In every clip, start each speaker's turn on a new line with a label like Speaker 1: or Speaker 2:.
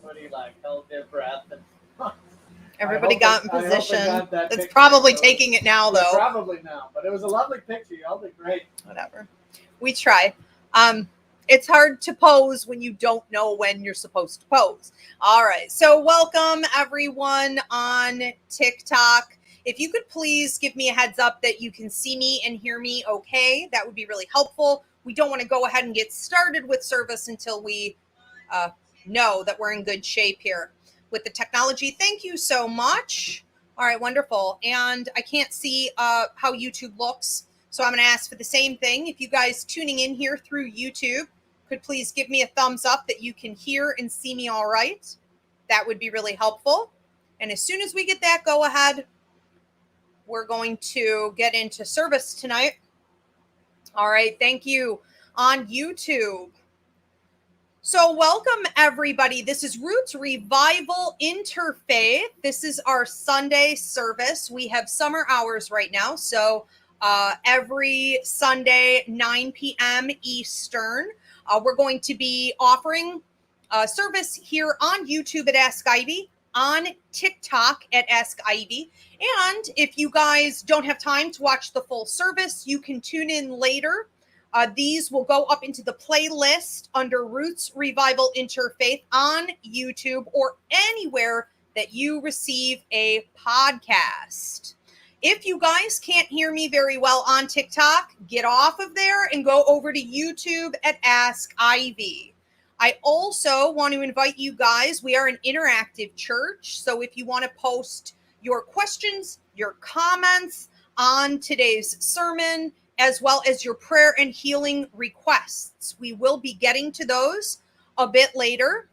Speaker 1: everybody like held their breath. And
Speaker 2: Everybody got in position.
Speaker 1: It's
Speaker 2: It's probably taking it now, though.
Speaker 1: Probably now, but it was a lovely picture. You all did great.
Speaker 2: Whatever. We try. It's hard to pose when you don't know when you're supposed to pose. All right. So welcome everyone on TikTok. If you could please give me a heads up that you can see me and hear me okay, that would be really helpful. We don't want to go ahead and get started with service until we know that we're in good shape here with the technology. Thank you so much. All right, wonderful. And I can't see how YouTube looks, so I'm going to ask for the same thing. If you guys tuning in here through YouTube could please give me a thumbs up that you can hear and see me all right. That would be really helpful. And as soon as we get that go ahead, we're going to get into service tonight. All right, thank you on YouTube. So welcome everybody. This is Roots Revival Interfaith. This is our Sunday service. We have summer hours right now. So every Sunday, 9 p.m. Eastern, we're going to be offering service here on YouTube at Ask Ivy, on TikTok at Ask Ivy. And if you guys don't have time to watch the full service, you can tune in later. These will go up into the playlist under Roots Revival Interfaith on YouTube or anywhere that you receive a podcast. If you guys can't hear me very well on TikTok, get off of there and go over to YouTube at Ask Ivy. I also want to invite you guys. We are an interactive church. So if you want to post your questions, your comments on today's sermon, as well as your prayer and healing requests, we will be getting to those a bit later.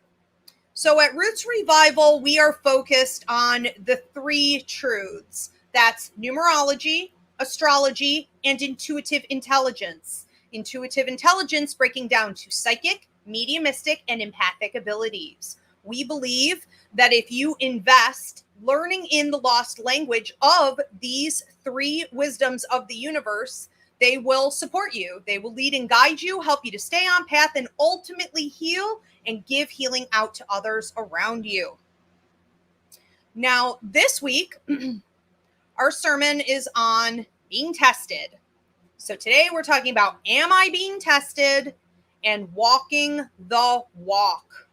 Speaker 2: So at Roots Revival, we are focused on the three truths. That's numerology, astrology, and intuitive intelligence. Intuitive intelligence breaking down to psychic, mediumistic, and empathic abilities. We believe that if you invest learning in the lost language of these three wisdoms of the universe, they will support you. They will lead and guide you, help you to stay on path, and ultimately heal and give healing out to others around you. Now, this week, our sermon is on being tested. So today we're talking about, am I being tested, and walking the walk.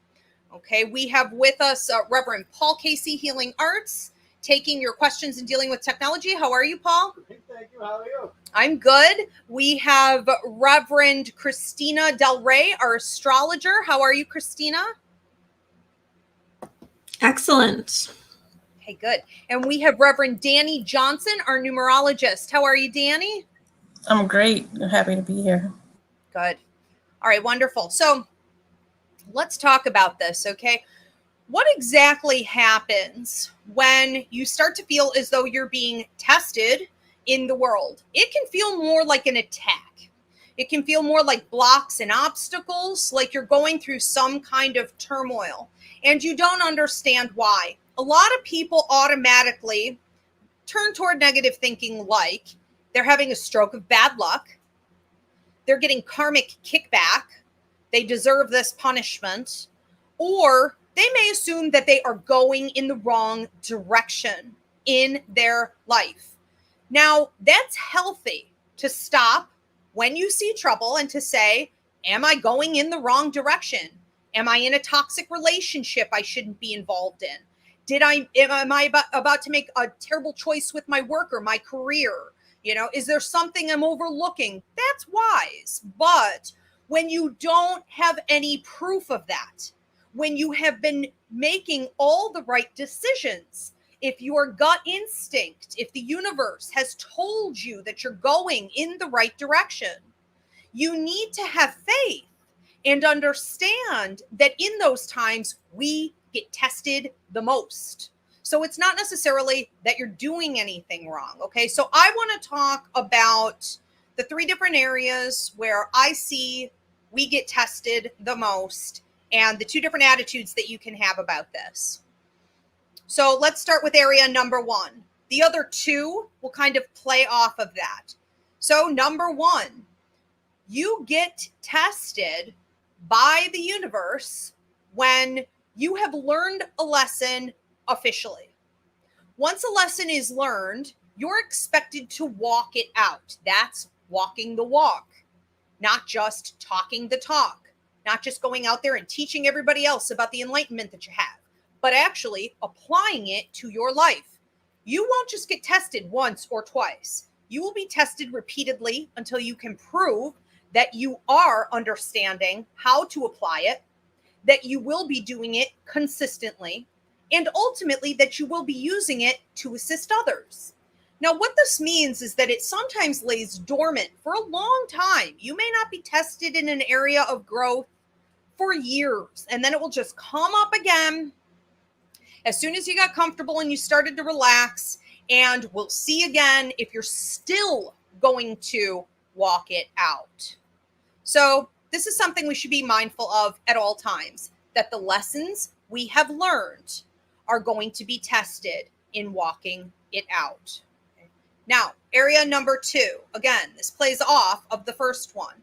Speaker 2: Okay, we have with us Reverend Paul Casey, Healing Arts, taking your questions and dealing with technology. How are you, Paul?
Speaker 1: Thank you. How are you?
Speaker 2: I'm good. We have Reverend Christina Del Rey, our astrologer. How are you, Christina?
Speaker 3: Excellent.
Speaker 2: Okay, good. And we have Reverend Danny Johnson, our numerologist. How are you, Danny?
Speaker 4: I'm great. I'm happy to be here.
Speaker 2: Good. All right, wonderful. So let's talk about this, okay? What exactly happens when you start to feel as though you're being tested in the world? It can feel more like an attack. It can feel more like blocks and obstacles, like you're going through some kind of turmoil, and you don't understand why. A lot of people automatically turn toward negative thinking, like they're having a stroke of bad luck, they're getting karmic kickback, they deserve this punishment, or they may assume that they are going in the wrong direction in their life. Now, that's healthy to stop when you see trouble and to say, am I going in the wrong direction? Am I in a toxic relationship I shouldn't be involved in? Am I about to make a terrible choice with my work or my career? You know, is there something I'm overlooking? That's wise. But when you don't have any proof of that, when you have been making all the right decisions, if your gut instinct, if the universe has told you that you're going in the right direction, you need to have faith and understand that in those times we get tested the most. So it's not necessarily that you're doing anything wrong. Okay. So I want to talk about the three different areas where I see we get tested the most and the two different attitudes that you can have about this. So let's start with area number one. The other two will kind of play off of that. So number one, you get tested by the universe when you have learned a lesson officially. Once a lesson is learned, you're expected to walk it out. That's walking the walk, not just talking the talk, not just going out there and teaching everybody else about the enlightenment that you have, but actually applying it to your life. You won't just get tested once or twice. You will be tested repeatedly until you can prove that you are understanding how to apply it, that you will be doing it consistently, and ultimately that you will be using it to assist others. Now, what this means is that it sometimes lays dormant for a long time. You may not be tested in an area of growth for years, and then it will just come up again as soon as you got comfortable and you started to relax, and we'll see again if you're still going to walk it out. So this is something we should be mindful of at all times, that the lessons we have learned are going to be tested in walking it out. Now, area number 2, again, this plays off of the first one.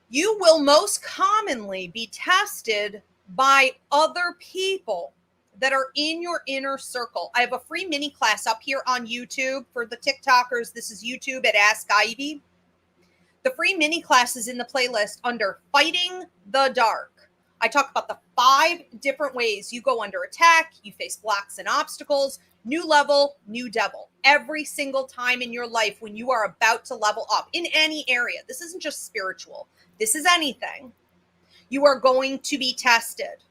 Speaker 2: You will most commonly be tested by other people that are in your inner circle. I have a free mini class up here on YouTube for the TikTokers. This is YouTube at Ask Ivy. The free mini class is in the playlist under Fighting the Dark. I talk about the 5 different ways you go under attack, you face blocks and obstacles, new level, new devil. Every single time in your life when you are about to level up in any area, this isn't just spiritual, this is anything, you are going to be tested.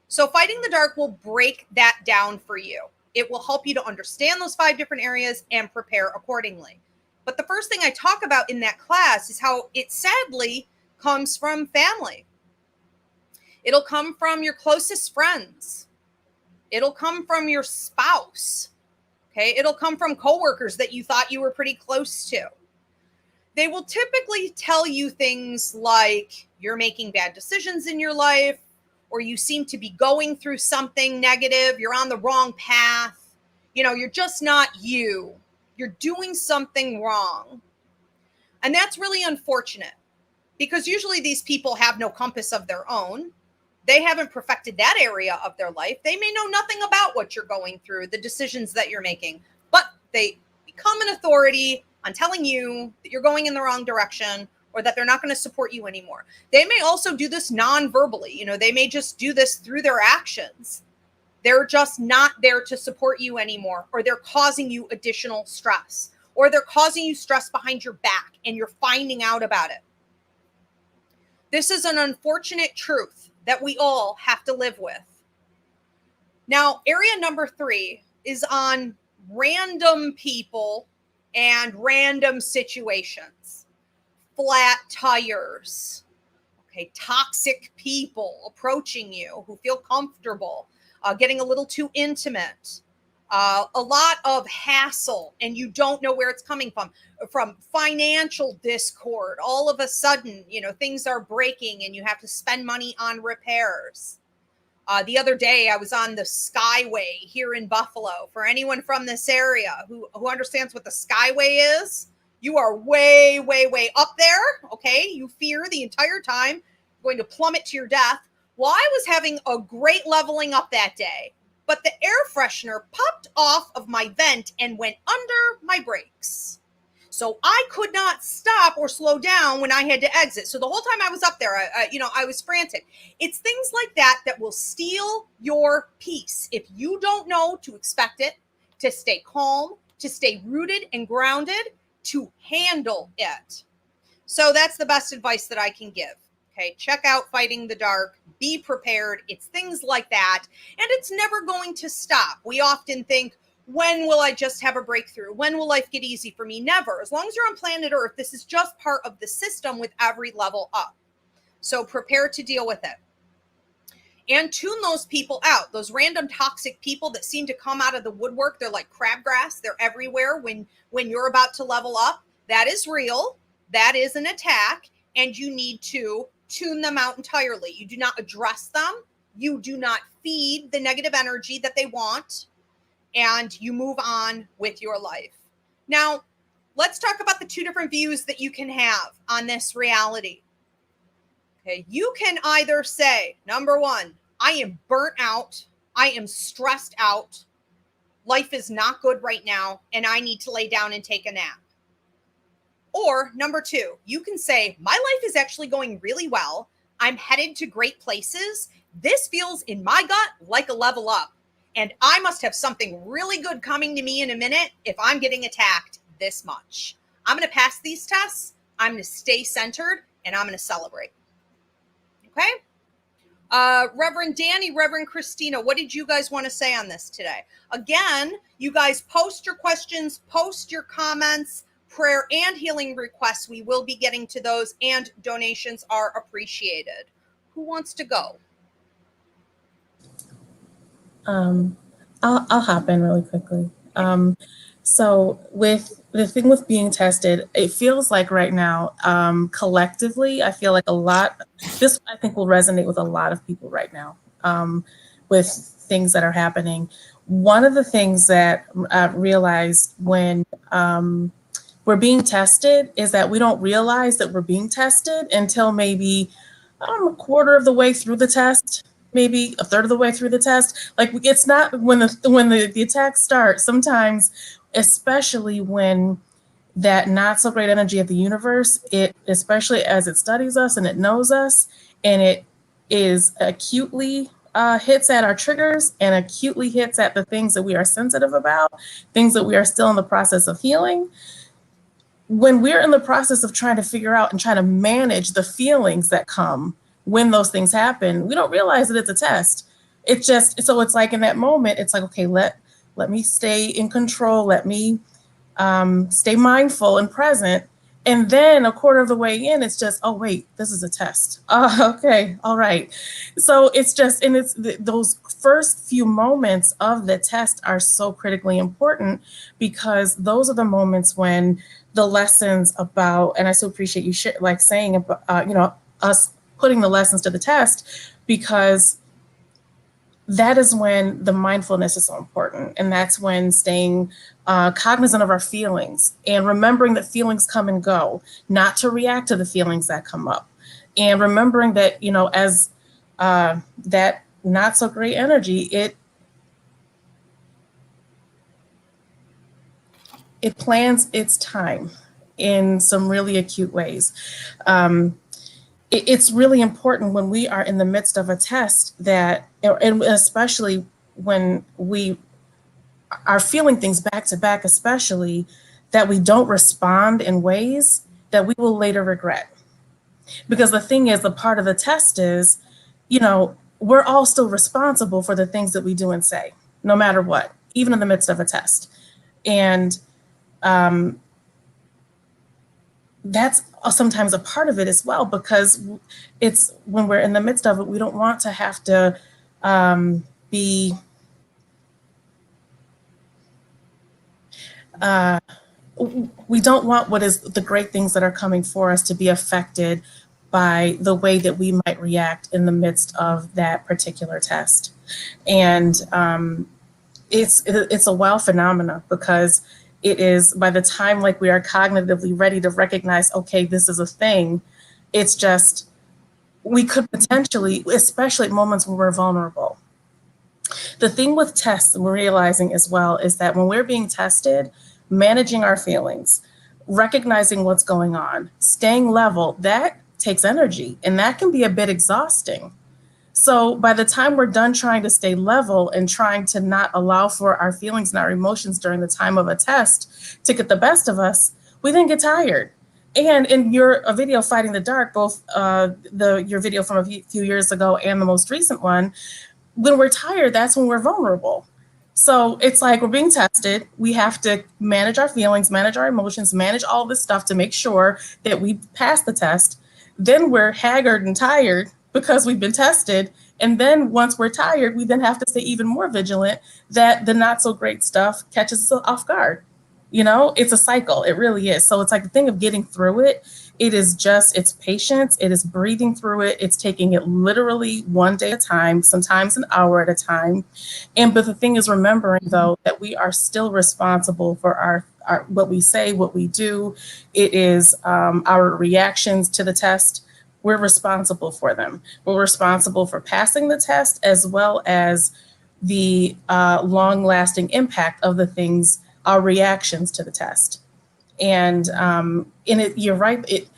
Speaker 2: So Fighting the Dark will break that down for you. It will help you to understand those 5 different areas and prepare accordingly. But the first thing I talk about in that class is how it sadly comes from family. It'll come from your closest friends. It'll come from your spouse. Okay, it'll come from coworkers that you thought you were pretty close to. They will typically tell you things like you're making bad decisions in your life, or you seem to be going through something negative, you're on the wrong path, you're just not you. You're doing something wrong. And that's really unfortunate because usually these people have no compass of their own. They haven't perfected that area of their life. They may know nothing about what you're going through, the decisions that you're making, but they become an authority on telling you that you're going in the wrong direction or that they're not going to support you anymore. They may also do this non-verbally. They may just do this through their actions. They're just not there to support you anymore, or they're causing you additional stress, or they're causing you stress behind your back and you're finding out about it. This is an unfortunate truth that we all have to live with. Now, area number 3 is on random people and random situations. Flat tires, okay, toxic people approaching you who feel comfortable, getting a little too intimate, a lot of hassle, and you don't know where it's coming from financial discord. All of a sudden, things are breaking and you have to spend money on repairs. The other day, I was on the Skyway here in Buffalo. For anyone from this area who understands what the Skyway is, you are way, way, way up there, okay? You fear the entire time going to plummet to your death. Well, I was having a great leveling up that day, but the air freshener popped off of my vent and went under my brakes. So I could not stop or slow down when I had to exit. So the whole time I was up there, I was frantic. It's things like that that will steal your peace if you don't know to expect it, to stay calm, to stay rooted and grounded, to handle it. So that's the best advice that I can give. Okay, check out Fighting the Dark, be prepared. It's things like that, and it's never going to stop. We often think, when will I just have a breakthrough? When will life get easy for me? Never. As long as you're on planet Earth, this is just part of the system with every level up. So prepare to deal with it. And tune those people out, those random toxic people that seem to come out of the woodwork. They're like crabgrass. They're everywhere when you're about to level up. That is real. That is an attack. And you need to tune them out entirely. You do not address them. You do not feed the negative energy that they want. And you move on with your life. Now, let's talk about the 2 different views that you can have on this reality. Okay, you can either say, number 1, I am burnt out. I am stressed out. Life is not good right now, and I need to lay down and take a nap. Or number two, you can say, my life is actually going really well. I'm headed to great places. This feels in my gut like a level up. And I must have something really good coming to me in a minute if I'm getting attacked this much. I'm going to pass these tests. I'm going to stay centered, and I'm going to celebrate. Okay? Reverend Danny, Reverend Christina, what did you guys want to say on this today? Again, you guys post your questions, post your comments, prayer and healing requests. We will be getting to those, and donations are appreciated. Who wants to go?
Speaker 4: I'll hop in really quickly. So with the thing with being tested, it feels like right now, collectively, I feel like this I think will resonate with a lot of people right now, with things that are happening. One of the things that I realized when we're being tested is that we don't realize that we're being tested until maybe a quarter of the way through the test, maybe a third of the way through the test. Like, it's not when the attacks start. Sometimes, especially when that not so great energy of the universe, it, especially as it studies us and it knows us, and it is acutely hits at our triggers and acutely hits at the things that we are sensitive about, things that we are still in the process of healing. When we're in the process of trying to figure out and trying to manage the feelings that come when those things happen, we don't realize that it's a test. So it's like in that moment, it's like, okay, let me stay in control. Let me stay mindful and present. And then a quarter of the way in, it's just, oh, wait, this is a test. Okay, all right. So it's just, and it's those first few moments of the test are so critically important, because those are the moments when the lessons about, and I so appreciate you saying about, us putting the lessons to the test, because that is when the mindfulness is so important. And that's when staying cognizant of our feelings and remembering that feelings come and go, not to react to the feelings that come up. And remembering that, as that not so great energy, it plans its time in some really acute ways. It's really important when we are in the midst of a test that, and especially when we are feeling things back to back, especially, that we don't respond in ways that we will later regret. Because the thing is, the part of the test is, we're all still responsible for the things that we do and say, no matter what, even in the midst of a test. And that's sometimes a part of it as well, because it's when we're in the midst of it, we don't want to have to we don't want what is the great things that are coming for us to be affected by the way that we might react in the midst of that particular test. And it's a wow phenomena, because it is, by the time like we are cognitively ready to recognize, okay, this is a thing, it's just, we could potentially, especially at moments when we're vulnerable. The thing with tests, we're realizing as well, is that when we're being tested, managing our feelings, recognizing what's going on, staying level, that takes energy, and that can be a bit exhausting. So by the time we're done trying to stay level and trying to not allow for our feelings and our emotions during the time of a test to get the best of us, we then get tired. And in your video, Fighting the Dark, both your video from a few years ago and the most recent one, when we're tired, that's when we're vulnerable. So it's like we're being tested. We have to manage our feelings, manage our emotions, manage all this stuff to make sure that we pass the test. Then we're haggard and tired because we've been tested. And then once we're tired, we then have to stay even more vigilant that the not so great stuff catches us off guard. It's a cycle. It really is. So it's like the thing of getting through it. It is just, it's patience. It is breathing through it. It's taking it literally one day at a time, sometimes an hour at a time. But the thing is remembering, though, that we are still responsible for our what we say, what we do. It is our reactions to the test. we're responsible for them. We're responsible for passing the test as well as the long-lasting impact of the things, our reactions to the test. And in it, you're right.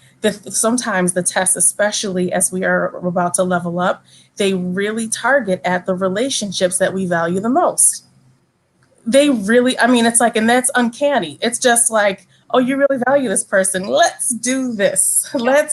Speaker 4: Sometimes the tests, especially as we are about to level up, they really target at the relationships that we value the most. They really, I mean, it's like, and that's uncanny. It's just like, oh, you really value this person. Let's do this.
Speaker 2: Yeah.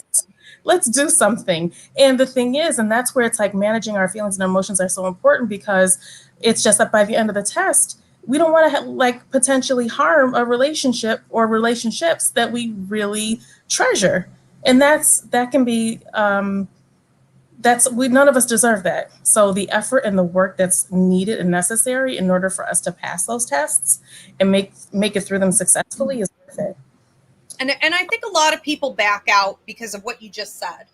Speaker 4: Let's do something. And the thing is, and that's where it's like managing our feelings and emotions are so important, because it's just that by the end of the test, we don't want to like potentially harm a relationship or relationships that we really treasure. And that can be, none of us deserve that. So the effort and the work that's needed and necessary in order for us to pass those tests and make it through them successfully is worth it.
Speaker 2: And I think a lot of people back out because of what you just said.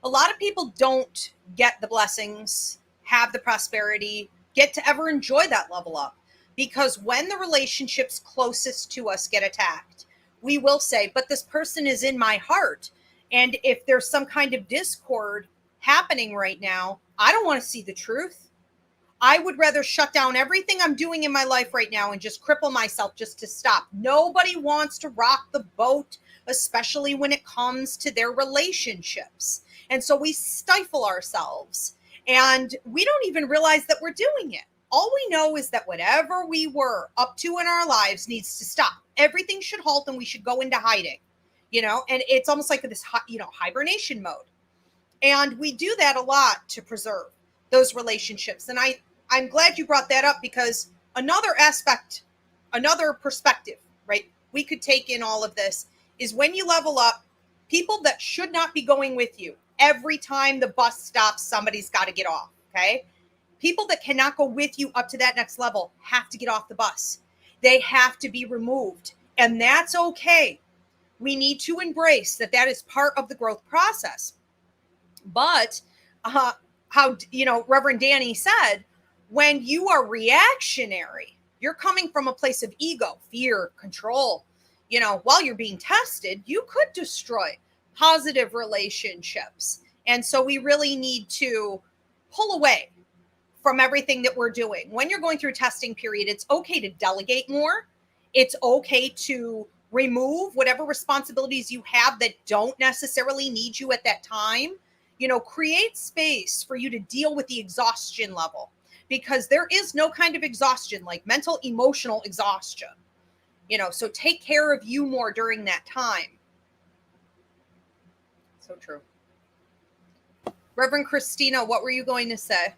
Speaker 2: A lot of people don't get the blessings, have the prosperity, get to ever enjoy that level up. Because when the relationships closest to us get attacked, we will say, but this person is in my heart. And if there's some kind of discord happening right now, I don't want to see the truth. I would rather shut down everything I'm doing in my life right now and just cripple myself just to stop. Nobody wants to rock the boat, especially when it comes to their relationships. And so we stifle ourselves and we don't even realize that we're doing it. All we know is that whatever we were up to in our lives needs to stop. Everything should halt and we should go into hiding, and it's almost like this, hibernation mode. And we do that a lot to preserve those relationships. And I'm glad you brought that up, because another aspect, another perspective, right, we could take in all of this is when you level up, people that should not be going with you, every time the bus stops, somebody's got to get off, okay? People that cannot go with you up to that next level have to get off the bus. They have to be removed. And that's okay. We need to embrace that is part of the growth process. But how, Reverend Danny said, when you are reactionary, you're coming from a place of ego, fear, control. While you're being tested, you could destroy positive relationships. And so we really need to pull away from everything that we're doing. When you're going through a testing period, it's okay to delegate more. It's okay to remove whatever responsibilities you have that don't necessarily need you at that time. Create space for you to deal with the exhaustion level, because there is no kind of exhaustion like mental, emotional exhaustion. So take care of you more during that time. So true. Reverend Christina, what were you going to say?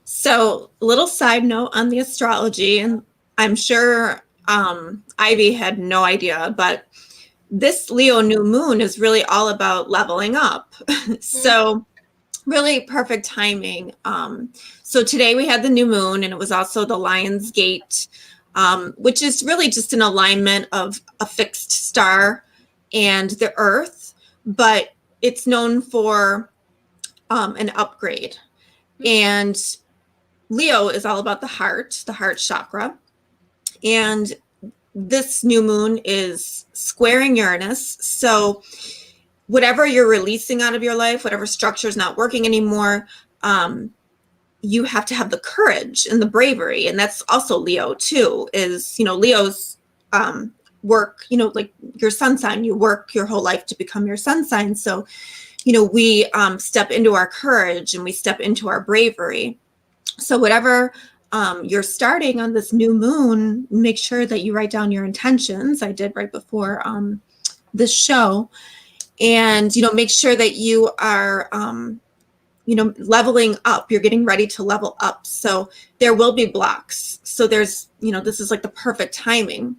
Speaker 3: So, a little side note on the astrology, and I'm sure Ivy had no idea, but this Leo new moon is really all about leveling up. So, really perfect timing. So today we had the new moon, and it was also the Lion's Gate, which is really just an alignment of a fixed star and the Earth, but it's known for an upgrade. And Leo is all about the heart chakra. And this new moon is squaring Uranus. So whatever you're releasing out of your life, whatever structure is not working anymore, you have to have the courage and the bravery. And that's also Leo too, is, Leo's work, like your sun sign, you work your whole life to become your sun sign. So, we step into our courage and we step into our bravery. So whatever you're starting on this new moon, make sure that you write down your intentions. I did right before this show. And, make sure that you are, leveling up. You're getting ready to level up. So there will be blocks. So there's, this is like the perfect timing.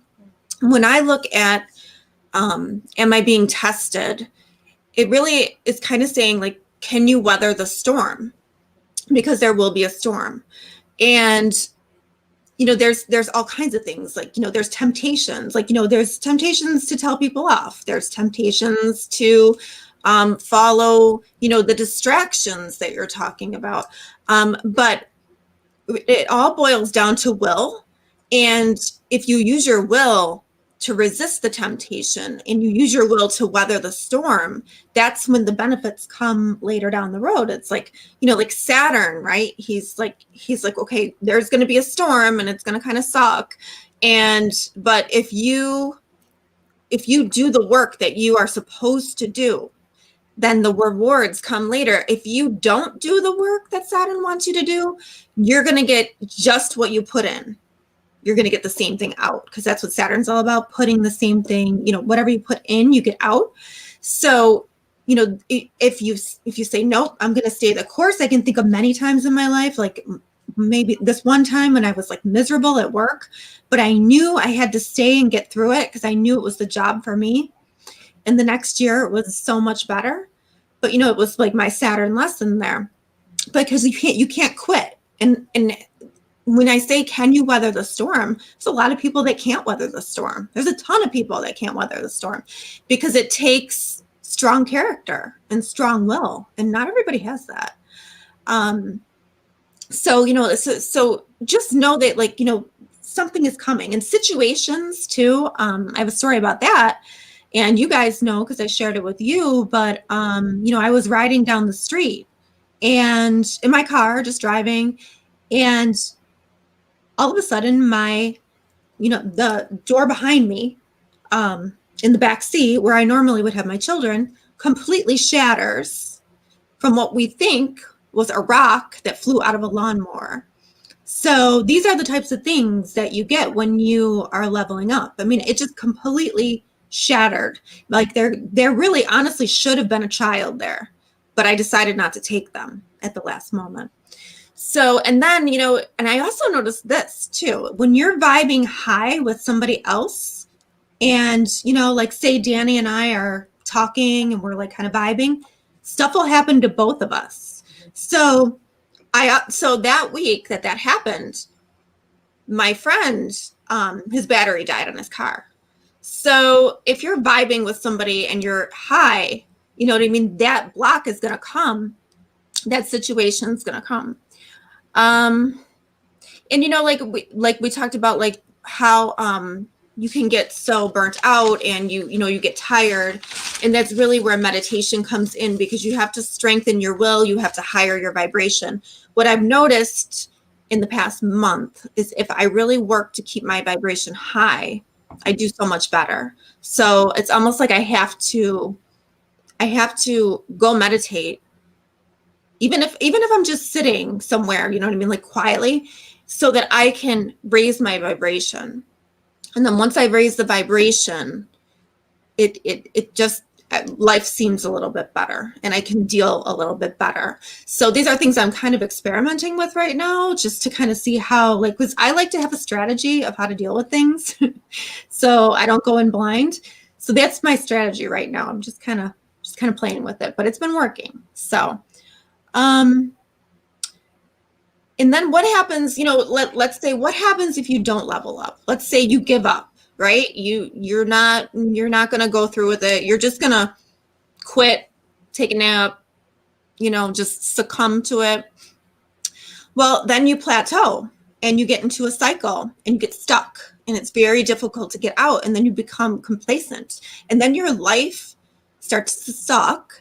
Speaker 3: When I look at, am I being tested? It really is kind of saying, like, can you weather the storm? Because there will be a storm. And, there's all kinds of things, like, there's temptations, like, there's temptations to tell people off. There's temptations to follow, the distractions that you're talking about. But it all boils down to will. And if you use your will, to resist the temptation and you use your will to weather the storm, that's when the benefits come later down the road. It's like, like Saturn, right? He's like, okay, there's going to be a storm and it's going to kind of suck. But if you do the work that you are supposed to do, then the rewards come later. If you don't do the work that Saturn wants you to do, you're going to get just what you put in. You're going to get the same thing out, because that's what Saturn's all about, putting the same thing, whatever you put in, you get out. So, if you say, nope, I'm going to stay the course, I can think of many times in my life, like maybe this one time when I was like miserable at work, but I knew I had to stay and get through it because I knew it was the job for me. And the next year it was so much better. But, it was like my Saturn lesson there, because you can't quit. And when I say, can you weather the storm? There's a lot of people that can't weather the storm. There's a ton of people that can't weather the storm because it takes strong character and strong will. And not everybody has that. So just know that, something is coming, and situations too. I have a story about that. And you guys know, because I shared it with you, but, I was riding down the street and in my car, just driving, and all of a sudden the door behind me, in the back seat where I normally would have my children, completely shatters from what we think was a rock that flew out of a lawnmower. So these are the types of things that you get when you are leveling up. I mean, it just completely shattered. Like there really honestly should have been a child there, but I decided not to take them at the last moment. So, and then, and I also noticed this too, when you're vibing high with somebody else and, like say Danny and I are talking and we're like kind of vibing, stuff will happen to both of us. So that week that happened, my friend, his battery died on his car. So if you're vibing with somebody and you're high, you know what I mean? That block is going to come. That situation's going to come. And like we talked about, like how you can get so burnt out and you get tired, and that's really where meditation comes in, because you have to strengthen your will, you have to higher your vibration. What I've noticed in the past month is if I really work to keep my vibration high, I do so much better. So it's almost like I have to go meditate. Even if I'm just sitting somewhere, you know what I mean, like quietly, so that I can raise my vibration. And then once I raise the vibration, it just, life seems a little bit better and I can deal a little bit better. So these are things I'm kind of experimenting with right now, just to kind of see how, because I like to have a strategy of how to deal with things. So I don't go in blind. So that's my strategy right now. I'm just kind of playing with it, but it's been working. So, and then what happens, let's say, what happens if you don't level up? Let's say you give up, right? You're not going to go through with it. You're just going to quit, take a nap, just succumb to it. Well, then you plateau and you get into a cycle and you get stuck, and it's very difficult to get out. And then you become complacent, and then your life starts to suck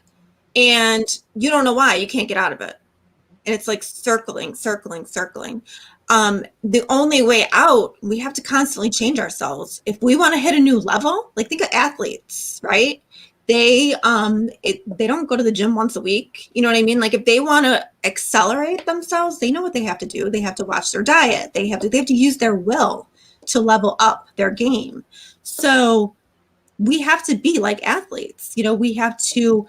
Speaker 3: and you don't know why. You can't get out of it. And it's like circling. The only way out, we have to constantly change ourselves. If we want to hit a new level, like think of athletes, right? They don't go to the gym once a week. You know what I mean? Like if they want to accelerate themselves, they know what they have to do. They have to watch their diet. They have to use their will to level up their game. So we have to be like athletes. We have to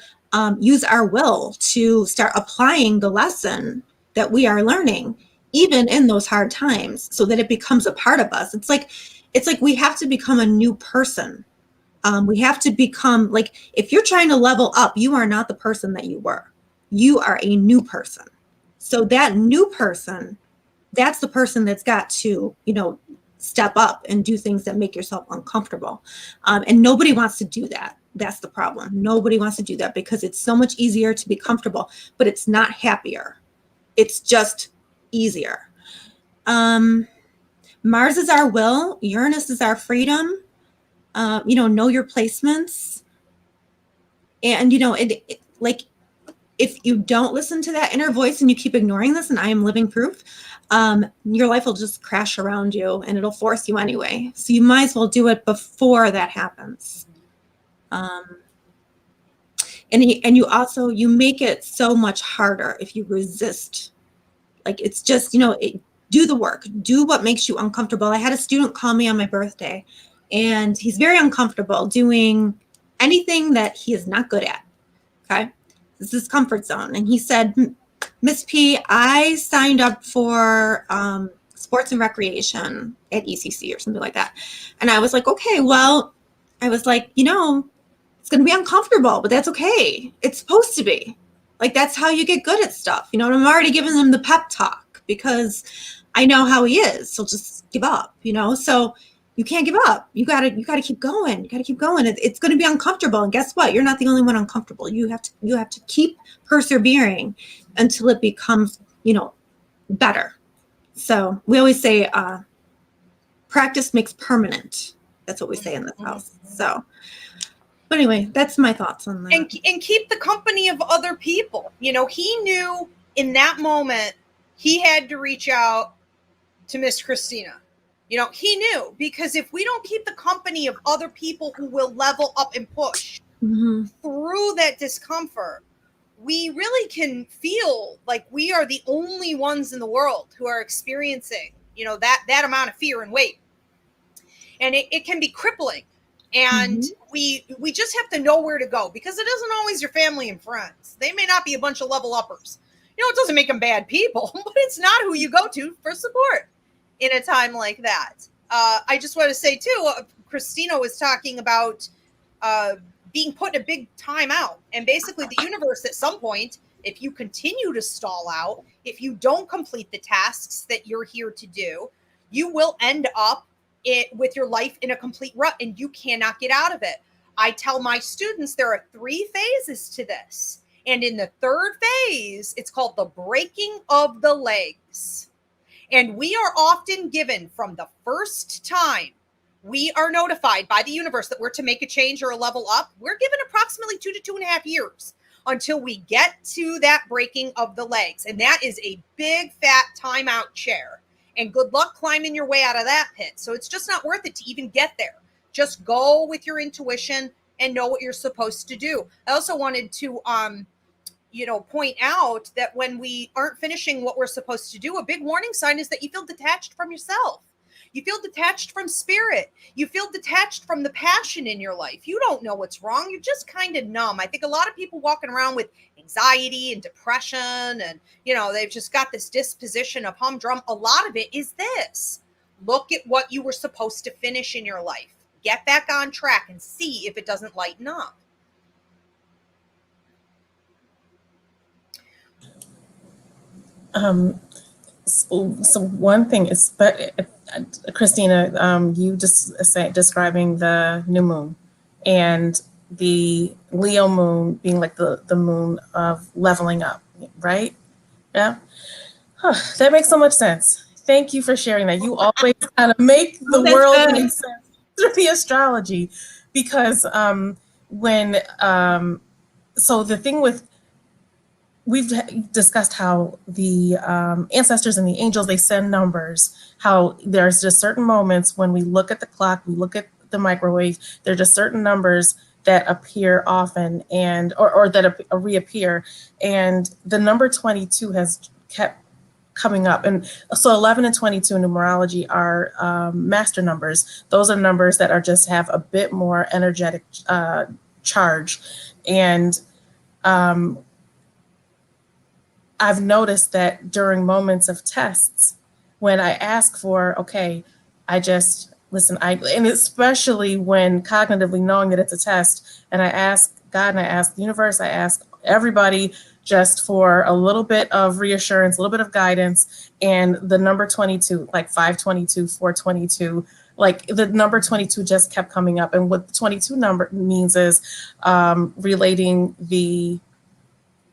Speaker 3: use our will to start applying the lesson that we are learning, even in those hard times, so that it becomes a part of us. It's like we have to become a new person. We have to become, like, if you're trying to level up, you are not the person that you were. You are a new person. So that new person, that's the person that's got to, step up and do things that make yourself uncomfortable. And nobody wants to do that. That's the problem. Nobody wants to do that because it's so much easier to be comfortable, but it's not happier. It's just easier. Mars is our will. Uranus is our freedom. know your placements. And, like, if you don't listen to that inner voice and you keep ignoring this, and I am living proof, your life will just crash around you and it'll force you anyway. So you might as well do it before that happens. And you make it so much harder if you resist. Like, it's just, do the work, do what makes you uncomfortable. I had a student call me on my birthday, and he's very uncomfortable doing anything that he is not good at. Okay. This is his comfort zone. And he said, Miss P, I signed up for sports and recreation at ECC or something like that. And I was like, okay, well, it's going to be uncomfortable, but that's okay. It's supposed to be. Like, that's how you get good at stuff. And I'm already giving him the pep talk because I know how he is. So just give up, So you can't give up. You gotta keep going. You gotta keep going. It's going to be uncomfortable. And guess what? You're not the only one uncomfortable. You have to keep persevering until it becomes, better. So we always say, practice makes permanent. That's what we say in this house. So, but anyway, that's my thoughts on that.
Speaker 2: And keep the company of other people. He knew in that moment he had to reach out to Miss Christina. He knew, because if we don't keep the company of other people who will level up and push through that discomfort, we really can feel like we are the only ones in the world who are experiencing, that amount of fear and weight. And it can be crippling. And we just have to know where to go, because it isn't always your family and friends. They may not be a bunch of level uppers. It doesn't make them bad people, but it's not who you go to for support in a time like that. I just want to say too, Christina was talking about being put in a big timeout, and basically the universe at some point, if you continue to stall out, if you don't complete the tasks that you're here to do, you will end up with your life in a complete rut, and you cannot get out of it. I tell my students there are 3 phases to this. And in the 3rd phase, it's called the breaking of the legs. And we are often given, from the first time we are notified by the universe that we're to make a change or a level up, we're given approximately 2 to 2.5 years until we get to that breaking of the legs. And that is a big fat timeout chair. And good luck climbing your way out of that pit. So it's just not worth it to even get there. Just go with your intuition and know what you're supposed to do. I also wanted to point out that when we aren't finishing what we're supposed to do, a big warning sign is that you feel detached from yourself. You feel detached from spirit. You feel detached from the passion in your life. You don't know what's wrong. You're just kind of numb. I think a lot of people walking around with anxiety and depression, and, they've just got this disposition of humdrum. A lot of it is this. Look at what you were supposed to finish in your life. Get back on track and see if it doesn't lighten up.
Speaker 4: So one thing is, but Christina, you just describing the new moon and the Leo moon being like the moon of leveling up, right? Yeah. That makes so much sense. Thank you for sharing that. You always kind of make the world make sense through the astrology, because so the thing with, we've discussed how the ancestors and the angels, they send numbers, how there's just certain moments when we look at the clock, we look at the microwave, there are just certain numbers that appear often or that reappear. And the number 22 has kept coming up. And so 11 and 22 in numerology are master numbers. Those are numbers that just have a bit more energetic charge. And I've noticed that during moments of tests, when I ask for, okay, and especially when cognitively knowing that it's a test, and I ask God and I ask the universe, I ask everybody just for a little bit of reassurance, a little bit of guidance, and the number 22, like 522, 422, like the number 22 just kept coming up. And what the 22 number means is relating the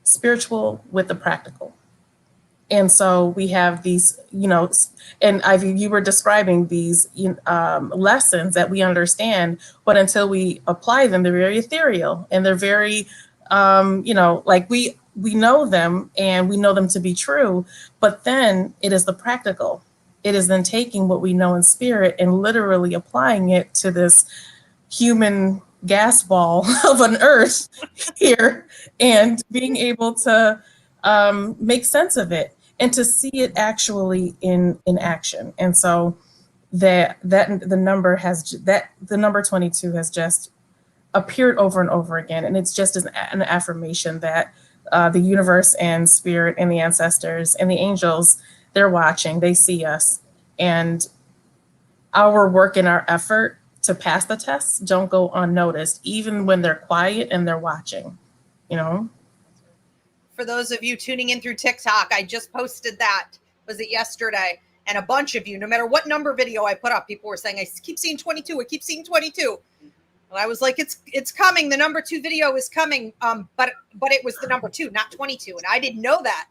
Speaker 4: spiritual with the practical. And so we have these, and Ivy, you were describing these lessons that we understand, but until we apply them, they're very ethereal and they're very, like we know them and we know them to be true, but then it is the practical. It is then taking what we know in spirit and literally applying it to this human gas ball of an earth here and being able to make sense of it and to see it actually in action. And so the number 22 has just appeared over and over again, and it's just an affirmation that the universe and spirit and the ancestors and the angels, they're watching, they see us, and our work and our effort to pass the tests don't go unnoticed, even when they're quiet and they're watching,
Speaker 2: For those of you tuning in through TikTok, I just posted that. Was it yesterday? And a bunch of you, no matter what number video I put up, people were saying, I keep seeing 22. I keep seeing 22. And I was like, it's coming. The number 2 video is coming. But it was the number 2, not 22. And I didn't know that.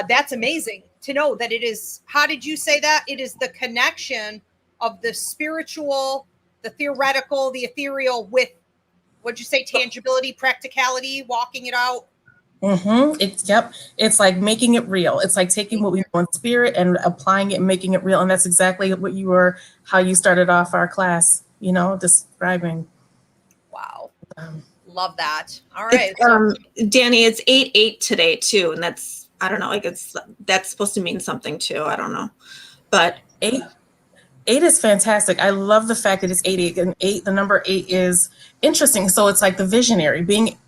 Speaker 2: That's amazing to know that it is. How did you say that? It is the connection of the spiritual, the theoretical, the ethereal with, what'd you say, tangibility, practicality, walking it out?
Speaker 4: It's like making it real. It's like taking what we know in spirit and applying it and making it real. And that's exactly how you started off our class, describing.
Speaker 2: Wow. Love that. All right.
Speaker 3: Danny, it's 8/8 today too. And that's, I don't know, like that's supposed to mean something too. I don't know. But
Speaker 4: 8 is fantastic. I love the fact that it's 8/8, and the number 8 is interesting. So it's like the visionary being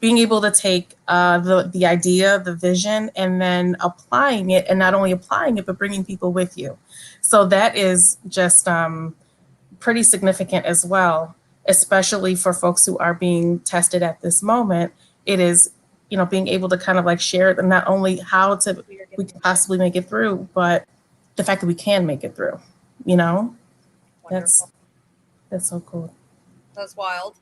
Speaker 4: able to take the idea, the vision, and then applying it, and not only applying it, but bringing people with you. So that is just pretty significant as well, especially for folks who are being tested at this moment. It is, being able to kind of like share it, and not only how we can possibly make it through, but the fact that we can make it through, that's so cool.
Speaker 2: That's wild.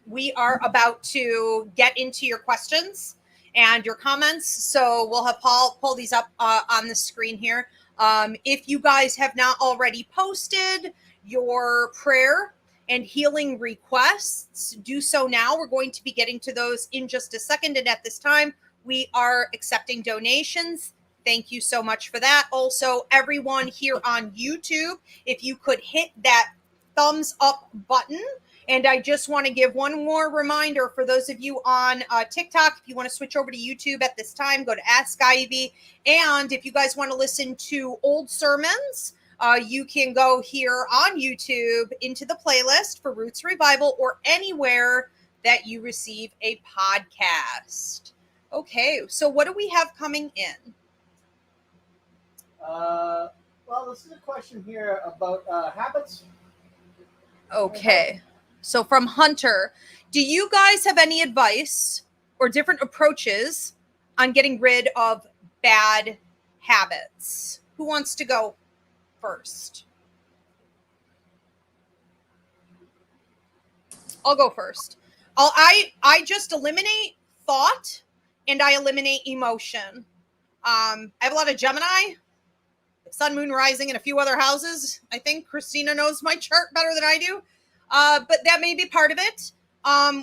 Speaker 2: We are about to get into your questions and your comments. So we'll have Paul pull these up on the screen here. If you guys have not already posted your prayer and healing requests, do so now. We're going to be getting to those in just a second. And at this time, we are accepting donations. Thank you so much for that. Also, everyone here on YouTube, if you could hit that thumbs up button. And I just want to give one more reminder for those of you on TikTok. If you want to switch over to YouTube at this time, go to Ask Ivy. And if you guys want to listen to old sermons, you can go here on YouTube into the playlist for Roots Revival or anywhere that you receive a podcast. Okay, so what do we have coming in?
Speaker 1: Well, this is a question here about habits.
Speaker 2: Okay. So from Hunter, do you guys have any advice or different approaches on getting rid of bad habits? Who wants to go first? I'll go first. I just eliminate thought and I eliminate emotion. I have a lot of Gemini, Sun, Moon, Rising, and a few other houses. I think Christina knows my chart better than I do. But that may be part of it,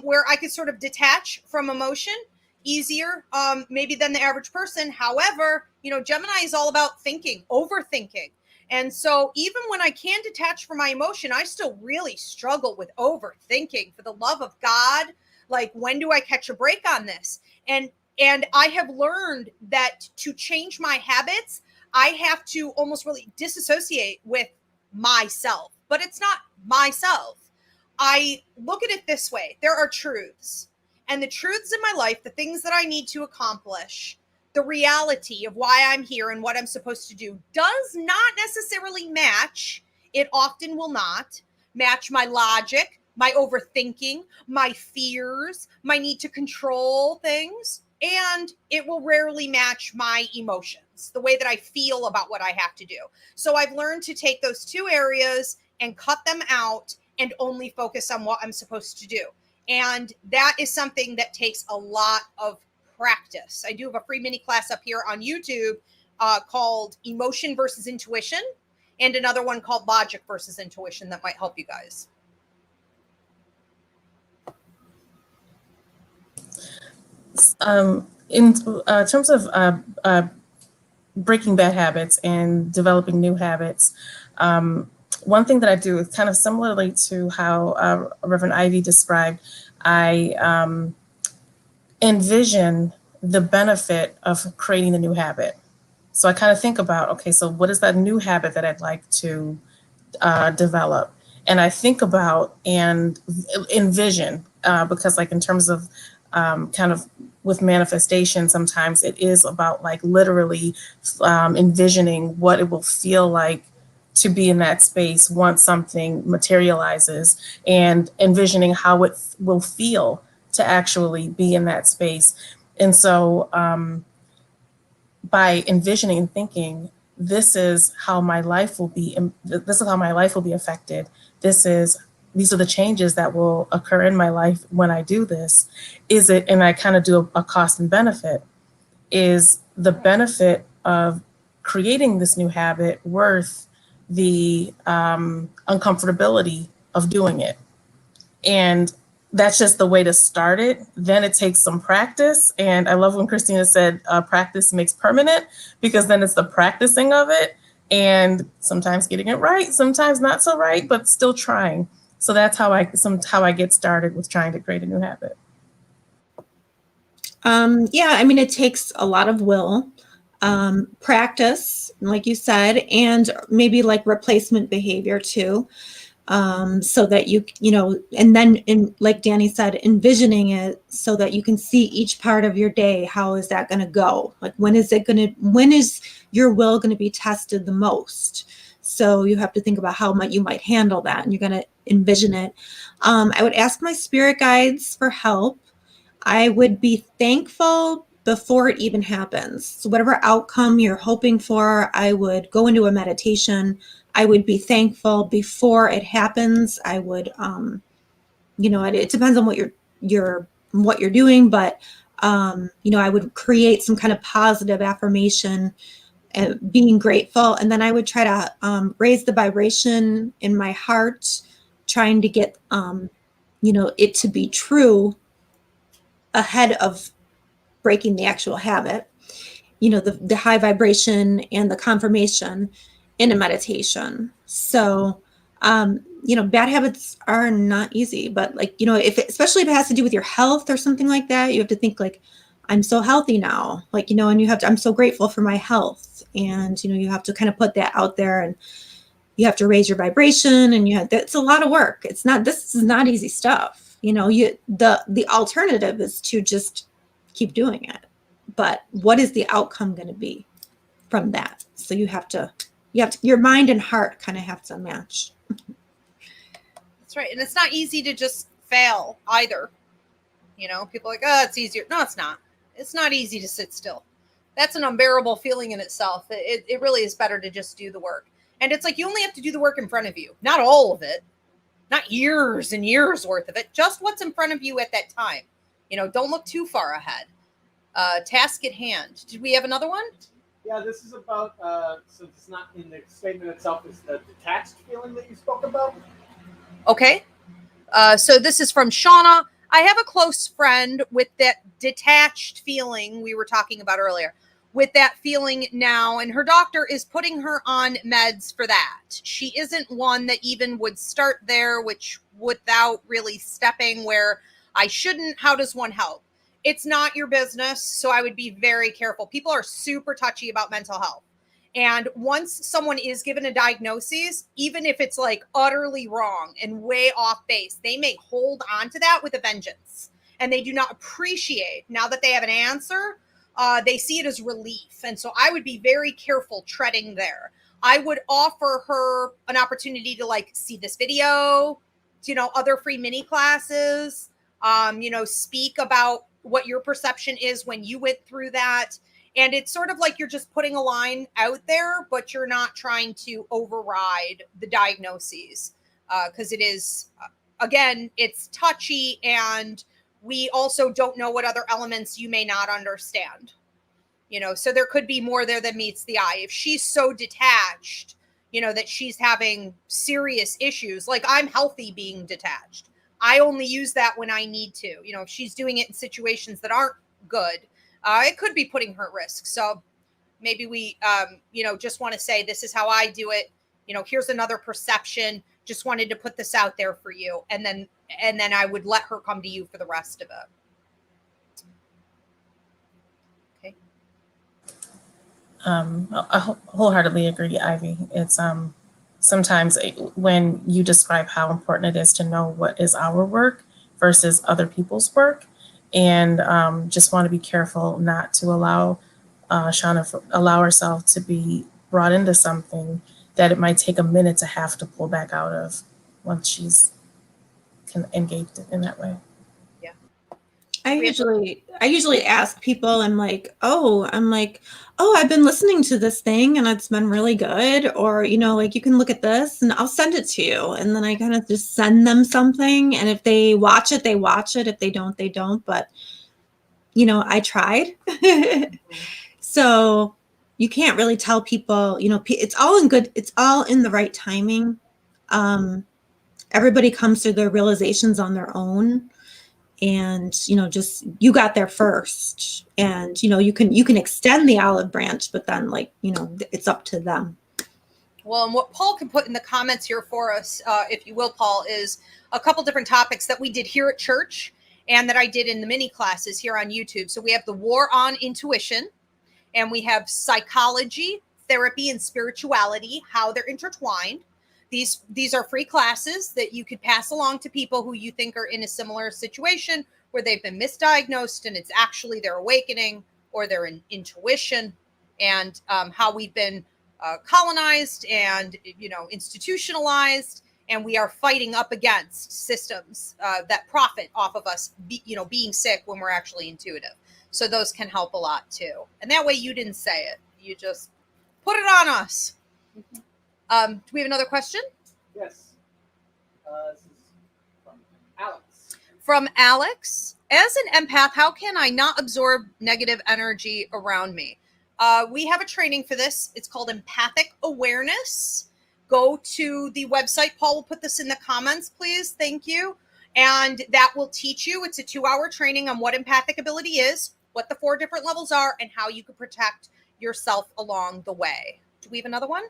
Speaker 2: where I could sort of detach from emotion easier, maybe than the average person. However, Gemini is all about thinking, overthinking. And so even when I can detach from my emotion, I still really struggle with overthinking. For the love of God, like, when do I catch a break on this? And I have learned that to change my habits, I have to almost really disassociate with myself, but it's not myself. I look at it this way. There are truths, and the truths in my life, the things that I need to accomplish, the reality of why I'm here and what I'm supposed to do does not necessarily match. It often will not match my logic, my overthinking, my fears, my need to control things, and it will rarely match my emotions, the way that I feel about what I have to do. So I've learned to take those two areas and cut them out and only focus on what I'm supposed to do. And that is something that takes a lot of practice. I do have a free mini class up here on YouTube called Emotion versus Intuition, and another one called Logic versus Intuition that might help you guys.
Speaker 4: In terms of breaking bad habits and developing new habits, one thing that I do is kind of similarly to how Reverend Ivy described. I envision the benefit of creating the new habit. So I kind of think about, okay, so what is that new habit that I'd like to develop? And I think about and envision, because like in terms of kind of with manifestation, sometimes it is about like literally envisioning what it will feel like to be in that space once something materializes, and envisioning how it will feel to actually be in that space. And so by envisioning and thinking, this is how my life will be affected. These are the changes that will occur in my life when I do this. And I kind of do a cost and benefit. Is the benefit of creating this new habit worth the uncomfortability of doing it? And that's just the way to start it. Then it takes some practice. And I love when Christina said practice makes permanent, because then it's the practicing of it and sometimes getting it right, sometimes not so right, but still trying. So that's how I get started with trying to create a new habit.
Speaker 3: Yeah, I mean, it takes a lot of will, practice, like you said, and maybe like replacement behavior too. So that and then like Danny said, envisioning it so that you can see each part of your day. How is that going to go? Like, when is your will going to be tested the most? So you have to think about how you might handle that, and you're going to envision it. I would ask my spirit guides for help. I would be thankful before it even happens. So whatever outcome you're hoping for, I would go into a meditation. I would be thankful before it happens. I would, it depends on what you're doing, but I would create some kind of positive affirmation, being grateful, and then I would try to raise the vibration in my heart, trying to get it to be true ahead of breaking the actual habit. The high vibration and the confirmation in a meditation. So, bad habits are not easy, but especially if it has to do with your health or something like that, you have to think like, I'm so healthy now, and I'm so grateful for my health. And, you have to kind of put that out there, and you have to raise your vibration, and that's a lot of work. This is not easy stuff. The alternative is to just keep doing it. But what is the outcome going to be from that? So you have to, your mind and heart kind of have to match.
Speaker 2: That's right. And it's not easy to just fail either. People are like, oh, it's easier. No, it's not. It's not easy to sit still. That's an unbearable feeling in itself. It really is better to just do the work. And it's like, you only have to do the work in front of you, not all of it, not years and years worth of it, just what's in front of you at that time. Don't look too far ahead. Task at hand. Did we have another one?
Speaker 1: Yeah, this is about, since it's not in the statement itself, it's the detached feeling that you spoke about.
Speaker 2: Okay. So this is from Shauna. I have a close friend with that detached feeling we were talking about earlier, with that feeling now, and her doctor is putting her on meds for that. She isn't one that even would start there, which without really stepping where I shouldn't. How does one help? It's not your business, so I would be very careful. People are super touchy about mental health. And once someone is given a diagnosis, even if it's like utterly wrong and way off base, they may hold on to that with a vengeance. And they do not appreciate, now that they have an answer, they see it as relief. And so I would be very careful treading there. I would offer her an opportunity to see this video, other free mini classes, speak about what your perception is when you went through that. And it's sort of like you're just putting a line out there, but you're not trying to override the diagnoses, because it is, again, it's touchy, and we also don't know what other elements you may not understand. So there could be more there than meets the eye. If she's so detached, that she's having serious issues, like I'm healthy being detached. I only use that when I need to. If she's doing it in situations that aren't good, it could be putting her at risk. So maybe we, just want to say, this is how I do it. Here's another perception. Just wanted to put this out there for you. And then I would let her come to you for the rest of it.
Speaker 4: I wholeheartedly agree, Ivy. It's sometimes when you describe how important it is to know what is our work versus other people's work, and just want to be careful not to allow allow herself to be brought into something that it might take a minute to have to pull back out of once she's engaged in that way.
Speaker 3: I usually ask people, I'm like, oh, I've been listening to this thing and it's been really good. Or, like, you can look at this and I'll send it to you. And then I kind of just send them something. And if they watch it, they watch it. If they don't, they don't. But, I tried. So you can't really tell people, it's all in the right timing. Everybody comes to their realizations on their own. And just you got there first, and you can extend the olive branch, but then it's up to them.
Speaker 2: Well, and what Paul can put in the comments here for us, if you will, Paul, is a couple different topics that we did here at church and that I did in the mini classes here on YouTube. So we have the war on intuition, and we have psychology, therapy, and spirituality, how they're intertwined. These are free classes that you could pass along to people who you think are in a similar situation where they've been misdiagnosed and it's actually their awakening or their intuition, and how we've been colonized and institutionalized, and we are fighting up against systems that profit off of us being sick when we're actually intuitive. So those can help a lot too. And that way you didn't say it. You just put it on us. Do we have another question?
Speaker 1: Yes. This is from Alex.
Speaker 2: From Alex. As an empath, how can I not absorb negative energy around me? We have a training for this. It's called Empathic Awareness. Go to the website. Paul will put this in the comments, please. Thank you. And that will teach you. It's a 2-hour training on what empathic ability is, what the 4 different levels are, and how you can protect yourself along the way. Do we have another one?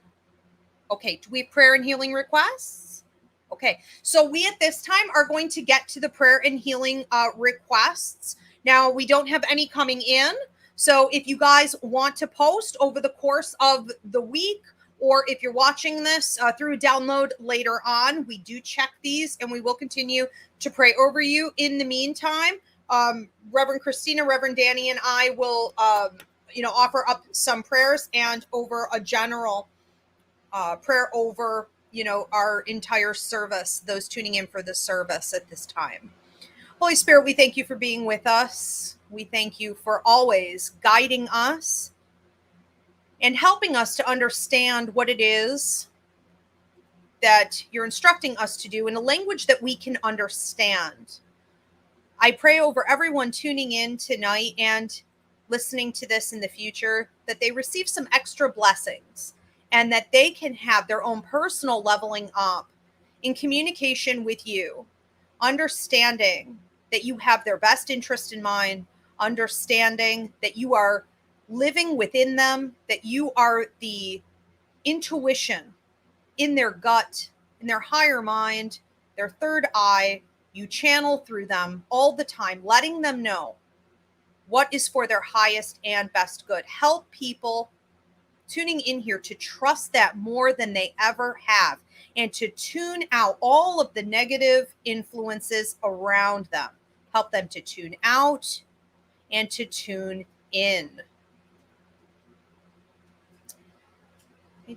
Speaker 2: Okay, do we have prayer and healing requests? Okay, so we at this time are going to get to the prayer and healing requests. Now, we don't have any coming in. So if you guys want to post over the course of the week, or if you're watching this through a download later on, we do check these and we will continue to pray over you. In the meantime, Reverend Christina, Reverend Danny, and I will, offer up some prayers and over a general prayer over, our entire service, those tuning in for the service at this time. Holy Spirit, we thank you for being with us. We thank you for always guiding us and helping us to understand what it is that you're instructing us to do in a language that we can understand. I pray over everyone tuning in tonight and listening to this in the future, that they receive some extra blessings and that they can have their own personal leveling up in communication with you, understanding that you have their best interest in mind, understanding that you are living within them, that you are the intuition in their gut, in their higher mind, their third eye. You channel through them all the time, letting them know what is for their highest and best good. Help people tuning in here to trust that more than they ever have, and to tune out all of the negative influences around them. Help them to tune out and to tune in.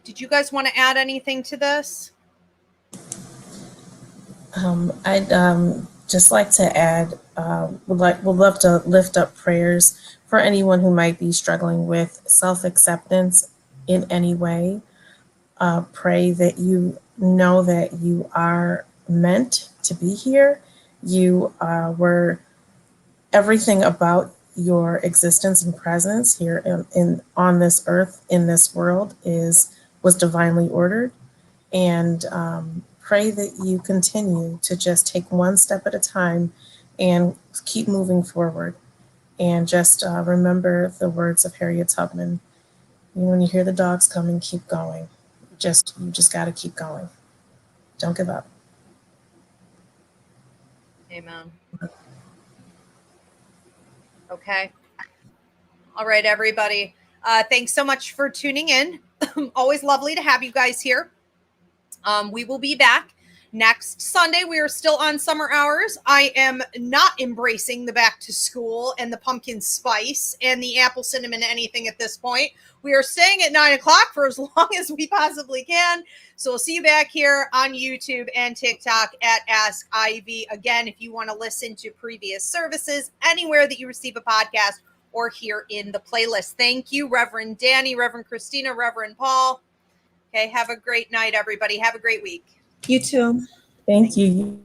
Speaker 2: Did you guys want to add anything to this?
Speaker 4: I'd just like to add, would love to lift up prayers for anyone who might be struggling with self-acceptance in any way. Pray that you know that you are meant to be here. You were everything about your existence and presence here on this earth, in this world, was divinely ordered. And pray that you continue to just take one step at a time and keep moving forward. And just remember the words of Harriet Tubman. When you hear the dogs coming, keep going. You just got to keep going. Don't give up.
Speaker 2: Amen. Okay. All right, everybody. Thanks so much for tuning in. Always lovely to have you guys here. We will be back next Sunday. We are still on summer hours. I am not embracing the back to school and the pumpkin spice and the apple cinnamon anything at this point. We are staying at 9 o'clock for as long as we possibly can. So we'll see you back here on YouTube and TikTok at Ask Ivy. Again, if you want to listen to previous services anywhere that you receive a podcast or here in the playlist. Thank you, Reverend Danny, Reverend Christina, Reverend Paul. Okay, have a great night, everybody. Have a great week.
Speaker 3: You too.
Speaker 4: Thank you.